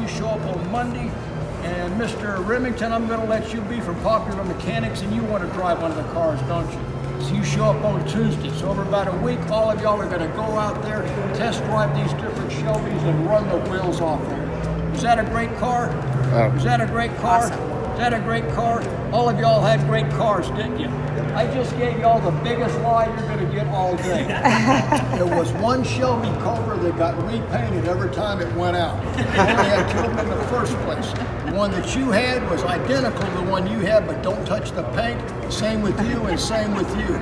you show up on Monday, and Mr. Remington, I'm going to let you be from Popular Mechanics, and you want to drive one of the cars, don't you? So you show up on Tuesday. So over about a week, all of y'all are going to go out there, test drive these different Shelbys, and run the wheels off them. Is that a great car? Is that a great car? Awesome. Is that a great car? All of y'all had great cars, didn't you? I just gave y'all the biggest lie you're going to get all day. There was one Shelby Cobra that got repainted every time it went out. You only had two of them in the first place. The one that you had was identical to the one you had, but don't touch the paint. Same with you and same with you.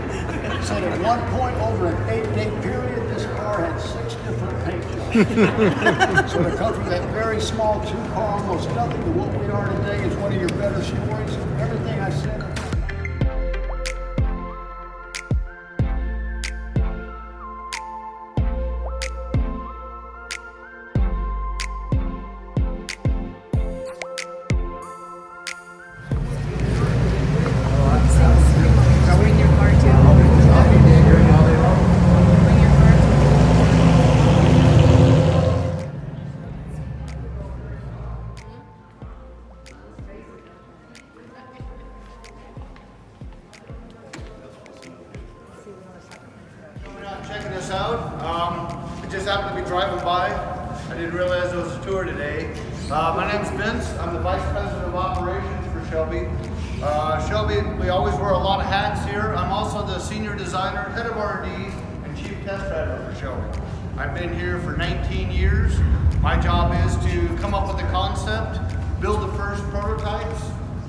So at one point over an 8-day period, this car had 6 different paint jobs. So to come from that very small 2-car, almost nothing to what we are today is one of your better stories. Everything I said. Checking us out. I just happened to be driving by. I didn't realize there was a tour today. My name's Vince. I'm the Vice President of Operations for Shelby. Shelby, we always wear a lot of hats here. I'm also the Senior Designer, Head of R&D, and Chief Test Driver for Shelby. I've been here for 19 years. My job is to come up with a concept, build the first prototypes,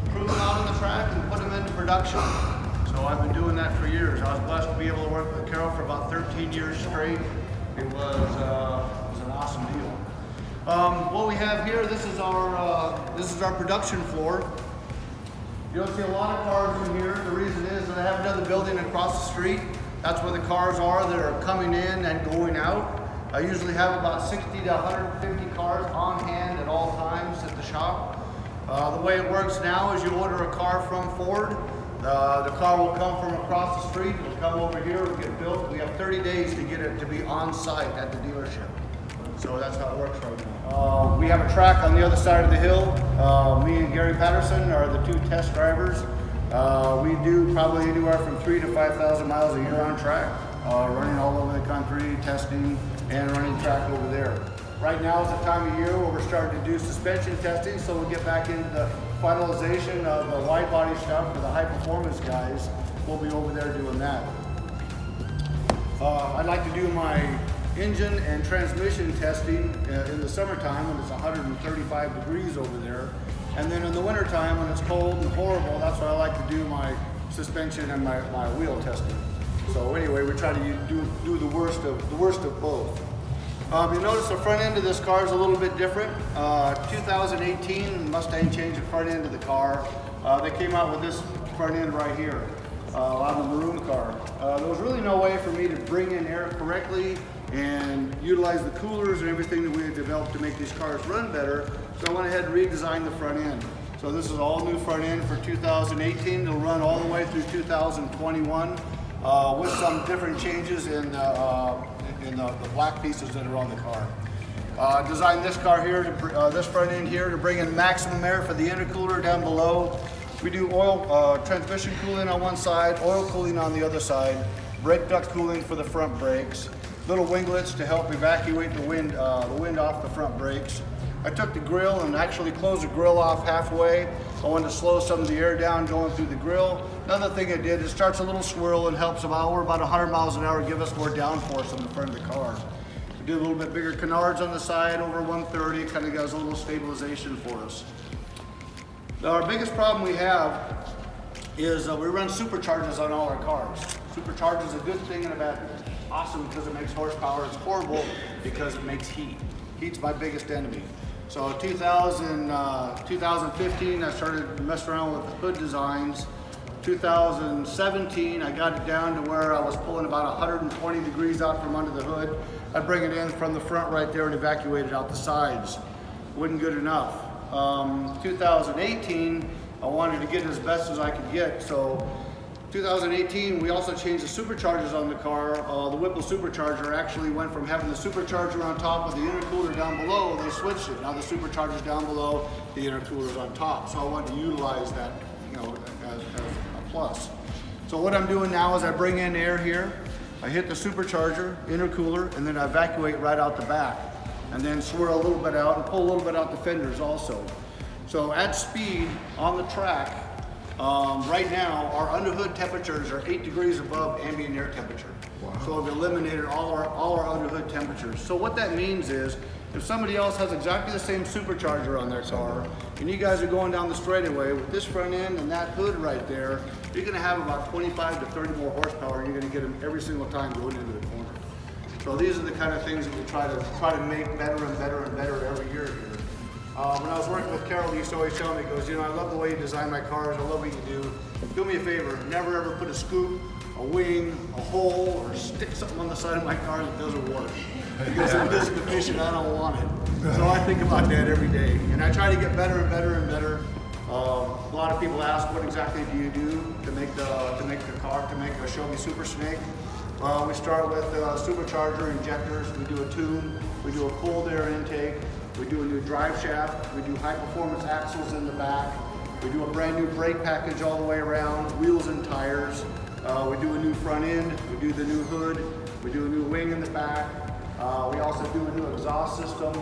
prove them out on the track, and put them into production. So I've been doing that for years. I was blessed to be able to work with Carol for about 13 years straight. It was an awesome deal. What we have here, this is our production floor. You don't see a lot of cars in here. The reason is that I have another building across the street. That's where the cars are that are coming in and going out. I usually have about 60 to 150 cars on hand at all times at the shop. The way it works now is you order a car from Ford. The car will come from across the street, it'll come over here, it'll get built. We have 30 days to get it to be on site at the dealership. So that's how it works right now. We have a track on the other side of the hill. Me and Gary Patterson are the 2 test drivers. We do probably anywhere from 3,000 to 5,000 miles a year on track, running all over the country, testing, and running track over there. Right now is the time of year where we're starting to do suspension testing, so we'll get back into the finalization of the wide body stuff for the high performance guys. We'll be over there doing that. I'd like to do my engine and transmission testing in the summertime when it's 135 degrees over there. And then in the wintertime when it's cold and horrible, that's when I like to do my suspension and my wheel testing. So anyway, we try to do the worst of both. You notice the front end of this car is a little bit different. 2018 Mustang changed the front end of the car. They came out with this front end right here on the maroon car. There was really no way for me to bring in air correctly and utilize the coolers and everything that we had developed to make these cars run better. So I went ahead and redesigned the front end. So this is all new front end for 2018. It'll run all the way through 2021 with some different changes in the black pieces that are on the car. Designed this car here, this front end here, to bring in maximum air for the intercooler down below. We do oil transmission cooling on one side, oil cooling on the other side, brake duct cooling for the front brakes, little winglets to help evacuate the wind off the front brakes. I took the grill and actually closed the grill off halfway. I wanted to slow some of the air down going through the grill. Another thing I did, it starts a little swirl and helps about 100 miles an hour, give us more downforce on the front of the car. We did a little bit bigger canards on the side, over 130, kind of gives a little stabilization for us. Now, our biggest problem we have is we run superchargers on all our cars. Supercharger is a good thing and a bad thing. Awesome because it makes horsepower. It's horrible because it makes heat. Heat's my biggest enemy. So 2015, I started messing around with the hood designs. 2017, I got it down to where I was pulling about 120 degrees out from under the hood. I'd bring it in from the front right there and evacuate it out the sides. Wasn't good enough. 2018, I wanted to get as best as I could get. So 2018, we also changed the superchargers on the car. The Whipple supercharger actually went from having the supercharger on top with the intercooler down below. They switched it. Now the supercharger's down below, the intercooler's on top. So I wanted to utilize that, you know, as a plus. So what I'm doing now is I bring in air here. I hit the supercharger, intercooler, and then I evacuate right out the back. And then swirl a little bit out and pull a little bit out the fenders also. So at speed on the track, right now, our underhood temperatures are 8 degrees above ambient air temperature. Wow. So we've eliminated all our underhood temperatures. So what that means is, if somebody else has exactly the same supercharger on their car, and you guys are going down the straightaway with this front end and that hood right there, you're gonna have about 25 to 30 more horsepower, and you're gonna get them every single time going into the corner. So these are the kind of things that we try to make better and better and better every year here. When I was working with Carol, he used to always tell me, he goes, you know, I love the way you design my cars, I love what you do. Do me a favor, never ever put a scoop, a wing, a hole, or stick something on the side of my car that doesn't work. Because it isn't efficient, I don't want it. So I think about that every day. And I try to get better and better and better. A lot of people ask, what exactly do you do to make a Shelby Super Snake? We start with supercharger injectors, we do a tune, we do a cold air intake, we do a new drive shaft, we do high performance axles in the back, we do a brand new brake package all the way around, wheels and tires, we do a new front end, we do the new hood, we do a new wing in the back, we also do a new exhaust system,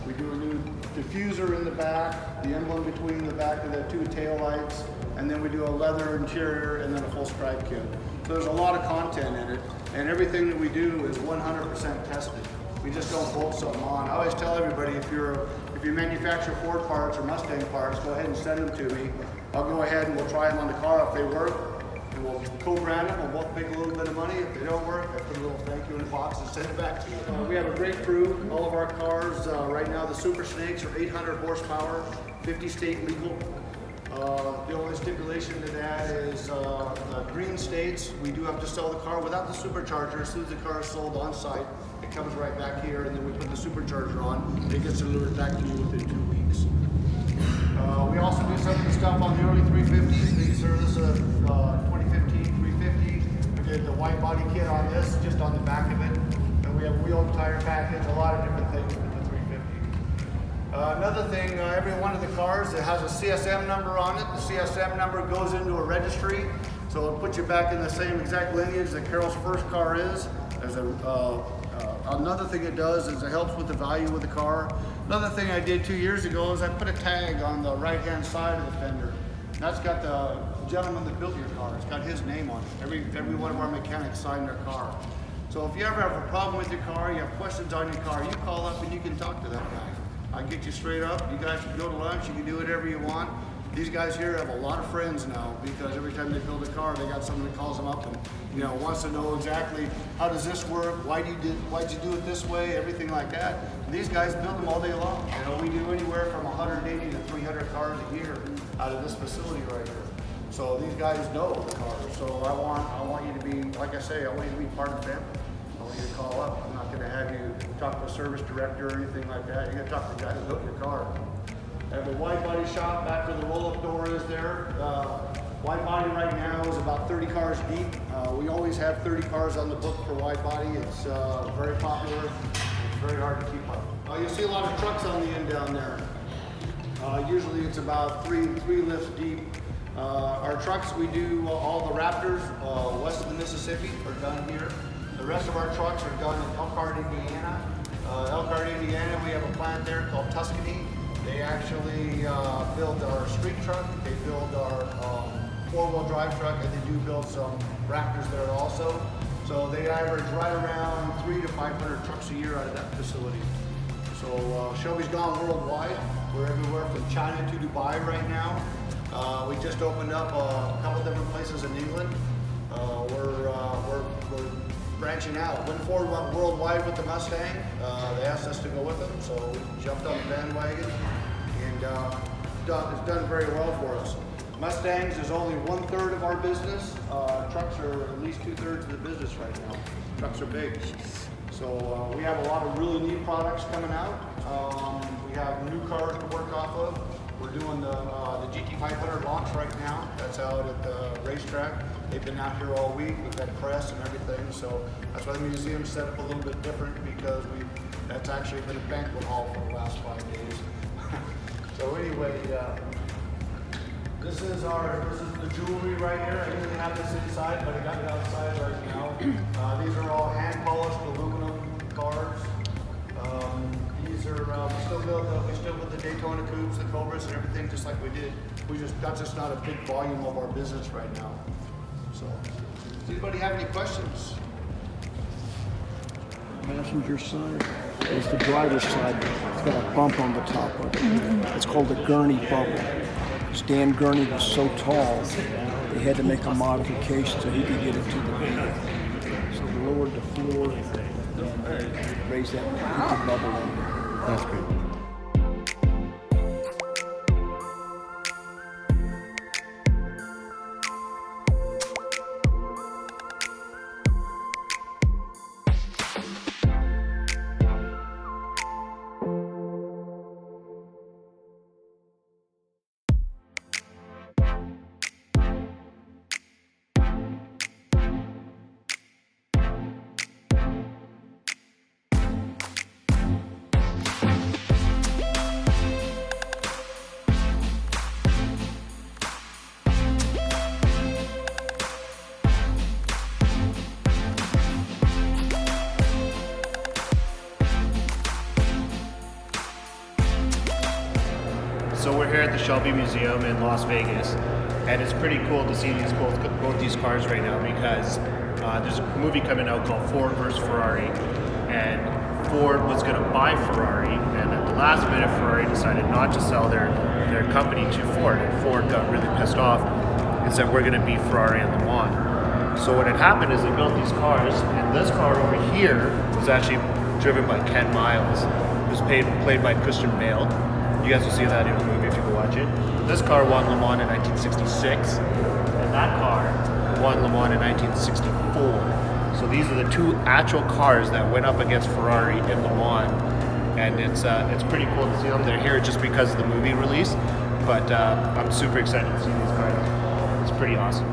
we do a new diffuser in the back, the emblem between the back of the two tail lights, and then we do a leather interior and then a full stripe kit. So there's a lot of content in it, and everything that we do is 100% tested. We just don't bolt something on. I always tell everybody, if you manufacture Ford parts or Mustang parts, go ahead and send them to me. I'll go ahead and we'll try them on the car. If they work, and we'll co-brand them. We'll both make a little bit of money. If they don't work, I put a little thank you in a box and send it back to you. We have a great crew. All of our cars, right now the Super Snakes are 800 horsepower, 50 state legal. The only stipulation to that is the green states, we do have to sell the car without the supercharger. As soon as the car is sold on site, it comes right back here, and then we put the supercharger on, and it gets delivered back to you within 2 weeks. We also do some of the stuff on the early 350s. They service a 2015 350. We did the white body kit on this, just on the back of it. And we have wheel and tire package, a lot of different things with the 350. Another thing, every one of the cars that has a CSM number on it, the CSM number goes into a registry, so it'll put you back in the same exact lineage that Carol's first car is. There's another thing it does is it helps with the value of the car. Another thing I did 2 years ago is I put a tag on the right-hand side of the fender. That's got the gentleman that built your car. It's got his name on it. Every one of our mechanics signed their car. So if you ever have a problem with your car, you have questions on your car, you call up and you can talk to that guy. I can get you straight up. You guys can go to lunch. You can do whatever you want. These guys here have a lot of friends now because every time they build a car, they got someone that calls them up and wants to know exactly how does this work, why'd you do it this way, everything like that. And these guys build them all day long. We do anywhere from 180 to 300 cars a year out of this facility right here. So these guys know the cars. So I want you to be, like I say, I want you to be part of the family. I want you to call up. I'm not going to have you talk to a service director or anything like that. You're going to talk to the guy that built your car. I have a wide body shop back where the roll-up door is there. Wide body right now is about 30 cars deep. We always have 30 cars on the book for wide body. It's very popular. It's very hard to keep up. You'll see a lot of trucks on the end down there. Usually it's about three lifts deep. Our trucks, we do all the Raptors west of the Mississippi are done here. The rest of our trucks are done in Elkhart, Indiana. Elkhart, Indiana, we have a plant there called Tuscany. They actually build our street truck, they build our four-wheel drive truck, and they do build some Raptors there also. So they average right around 300 to 500 trucks a year out of that facility. So Shelby's gone worldwide. We're everywhere from China to Dubai right now. We just opened up a couple different places in England. We're branching out. When Ford went worldwide with the Mustang, they asked us to go with them, so we jumped on the bandwagon, and it's done very well for us. Mustangs is only 1/3 of our business. Trucks are at least 2/3 of the business right now. Trucks are big. So we have a lot of really neat products coming out. We have new cars to work off of. We're doing the GT500 launch right now. That's out at the racetrack. They've been out here all week. We've had press and everything, so that's why the museum's set up a little bit different, because that's actually been a banquet hall for the last 5 days. So anyway, this is the jewelry right here. I usually have this inside, but I got it outside right now. These are all hand polished aluminum cars. These are we still build the Daytona coupes, the Cobras, and everything just like we did. That's just not a big volume of our business right now. So, does anybody have any questions? Passenger side is the driver's side. It's got a bump on the top of it. It's called a gurney bubble. Stan Gurney was so tall, they had to make a modification so he could get it to the van. So they lowered the floor and raised that put the bubble in there. That's great. So we're here at the Shelby Museum in Las Vegas, and it's pretty cool to see both these cars right now, because there's a movie coming out called Ford Vs Ferrari, and Ford was going to buy Ferrari, and at the last minute Ferrari decided not to sell their company to Ford, and Ford got really pissed off and said, we're going to be Ferrari and Le Mans. So what had happened is they built these cars, and this car over here was actually driven by Ken Miles, who's played by Christian Bale. You guys will see that in the movie if you go watch it. This car won Le Mans in 1966, and that car won Le Mans in 1964. So these are the two actual cars that went up against Ferrari in Le Mans, and it's pretty cool to see them. They're here just because of the movie release, but I'm super excited to see these cars. It's pretty awesome.